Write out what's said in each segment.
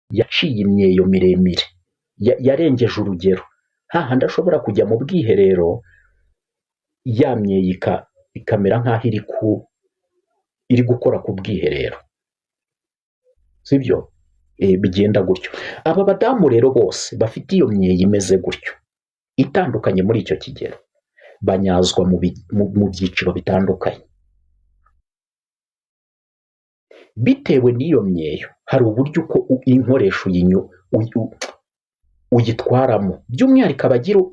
yaciye imyeyo miremire, yarengeje urugero, hahandi ashobora kujya mu bwiherero ya myeyo ikamera nk'aho iri gukora ku bwiherero, sibyo? Bigenda gutyo. Aba badamu rero bose bafite iyo myeyo imeze gutyo itandukanye muri icyo kigero, banyazwa mu byiciro bitandukanye. Bitewe n'iyo myeyo hari uburyo uko inkoresho uyitwaramo, by'umwihariko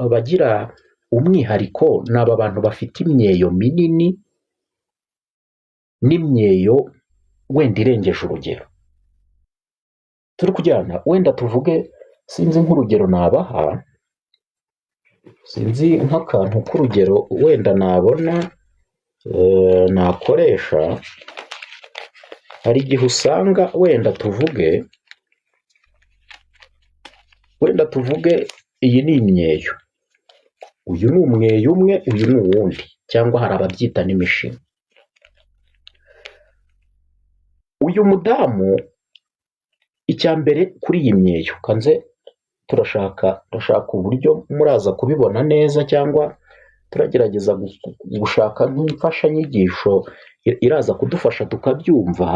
abagira umwihariko ni aba bantu bafite imyeyo minini n'imyeyo wenda irengeje urugero. Turi kujyana, wenda tuvuge, sinzi nk'urugero nabaha, sinzi nk'akantu k'urugero wenda nabona nakoresha. Hari igihe usanga wenda tuvuge iyi ni imyeyo, uyu ni umweyo umwe, uyu ni uwundi, cyangwa hari ababyita n'imishino. Uyu mudamu, icya mbere kuri iyi myeyo, kanze turashaka uburyo muraza kubibona neza, cyangwa turagerageza gushaka nk'imfashanyigisho iraza kudufasha tukabyumva,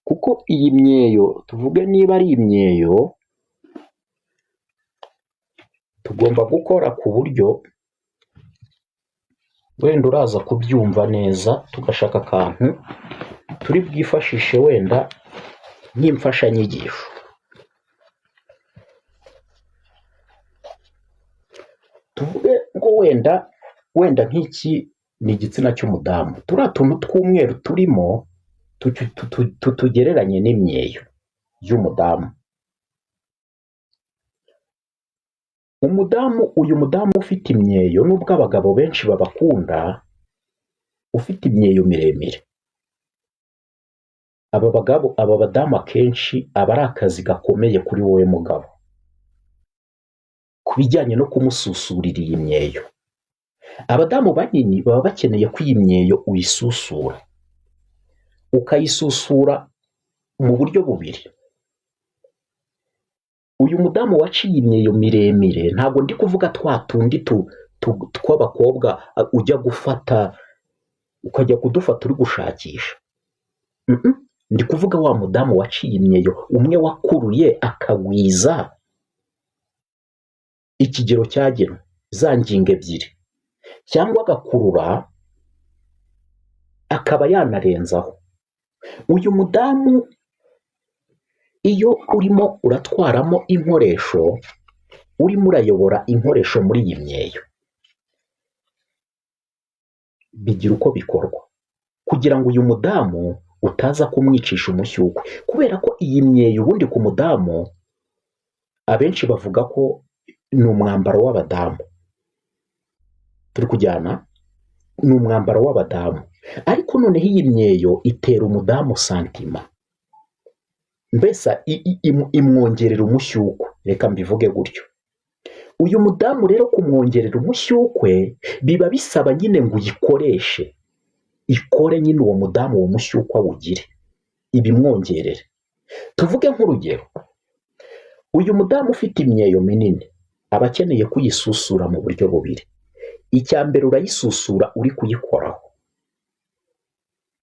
kuko iyi myeyo tuvuge niba ari imyeyo, tugomba gukora ku buryo wenda uraza kubyumva neza, tugashaka akantu turi bwifashishe wenda nk'imfashanyigisho. Tuvuge ngo wenda nk'iki ni igitsina cy'umudamu, turiya tuntu tw'umweru turimo tugereranye n'imyeyo y'umudamu. Uyu mudamu ufite imyeyo, nubwo abagabo benshi babakunda, ufite imyeyo miremire, aba badamu akenshi aba ari akazi gakomeye kuri wowe mugabo, ku bijyanye no kumususurira iyi myeyo. Abadamu banini baba bakeneye ko iyi myeyo uyisusura, ukayisusura mu buryo bubiri. Uyu mudamu waciye imyeyo miremire, ntabwo ndi kuvuga twa tundi tw'abakobwa ujya gufata ukajya kudufata uri gushakisha. Ndi kuvuga wa mudamu waciye imyeyo, umwe wakuruye akagwiza ikigero cyagenwe, za ngingo ebyiri, cyangwa agakurura akaba yanarenzaho. Uyu mudamu iyo urimo uratwaramo inkoresho, urimo urayobora inkoresho muri iyi myeyo, bigira uko bikorwa kugira ngo uyu mudamu utaza kumwicisha umushyukwe, kubera ko iyi myeyo ubundi ku mudamu abenshi bavuga ko ni umwambaro w'abadamu. Turi kujyana, ni umwambaro w'abadamu, ariko noneho iyi myeyo itera umudamu santima, mbese imwongerera umushyukwe, reka mbivuge gutyo. Uyu mudamu rero kumwongerera umushyukwe biba bisaba nyine ngo uyikoreshe, ikore nyine uwo mudamu uwo mushyukwe awugire, ibimwongerere. Tuvuge nk'urugero, uyu mudamu ufite imyeyo minini aba akeneye kuyisusura mu buryo bubiri. Icya mbere urayisusura uri kuyikoraho,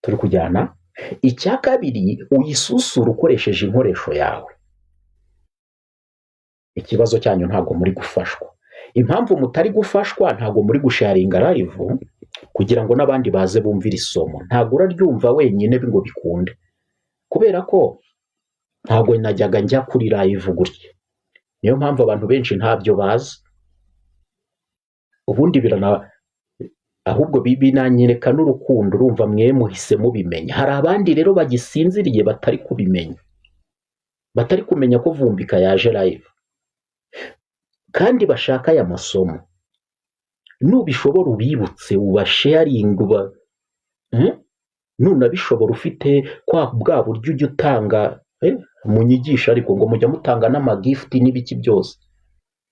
turi kujyana. Icya kabiri uyisusura ukoresheje inkoresho yawe. Ikibazo cyanyu ntabwo muri gufashwa. Impamvu mutari gufashwa, ntabwo muri gusharinga live kugira ngo n'abandi baze bumvire isomo. Ntabwo uraryumva wenyine ngo bikunde, kubera ko ntabwo najyaga njya kuri live gutya. Niyo mpamvu abantu benshi ntabyo bazi. Ubundi ahubwo binanyereka n'urukundo, urumva mwe muhise mubimenya. Hari abandi rero bagisinziriye batari kubimenya, batari kumenya ko Vumbika yaje live, kandi bashaka aya masomo. Nubishobora ubibutse, ubasharinga, nunabishobora ufite bwa buryo ujya utanga munyigisha, ariko ngo mujya mutanga n'amagifti n'ibiki byose,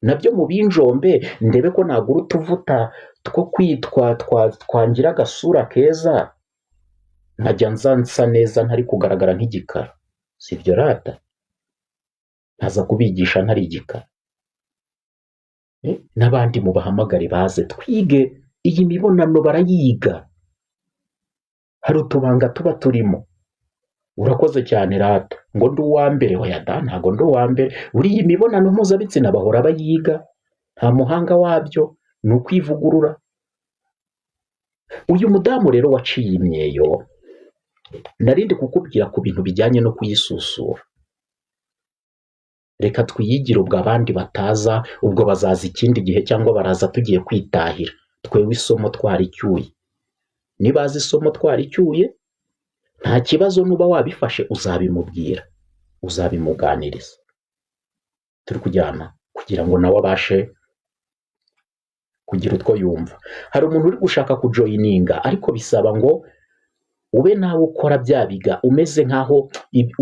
nabyo mubinjombe, ndebe ko nagura utuvuta two kwitwa twangira agasura keza, nkajya nsa neza ntari kugaragara nk'igikara, sibyo rata? nkaza kubigisha ntari igikara. N'abandi mubahamagare baze twige iyi mibonano, barayiga, hari utubanga tuba turimo. Urakoze cyane rata, ngo ndi uwa mbere, oya da, ntago ndi uwa mbere. Buriya imibonano mpuzabitsina bahora bayiga, nta muhanga wabyo, ni ukwivugurura. Uyu mudamu rero waciye imyeyo, narindi kukubwira ku bintu bijyanye no kuyisusura. Reka twiyigire, ubwo abandi bataza, ubwo bazaza ikindi gihe, cyangwa baraza tugiye kwitahira, twewe isomo twaricyuye. Nibaza isomo twaricyuye, nta kibazo, nuba wabifashe uzabimubwira, uzabimuganiriza, turi kujyana kugira ngo nawe abashe kugira utwo yumva. Hari umuntu uri gushaka kujoyininga, ariko bisaba ngo ube nawe ukora bya biga, umeze nkaho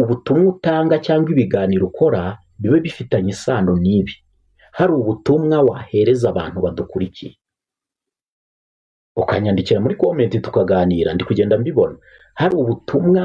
ubutumwa utanga cyangwa ibiganiro ukora bibe bifitanye isano n'ibi. Hari ubutumwa wahereza abantu badukurikiye, ukanyandikira muri komenti tukaganira, ndi kugenda mbibona. Hari ubutumwa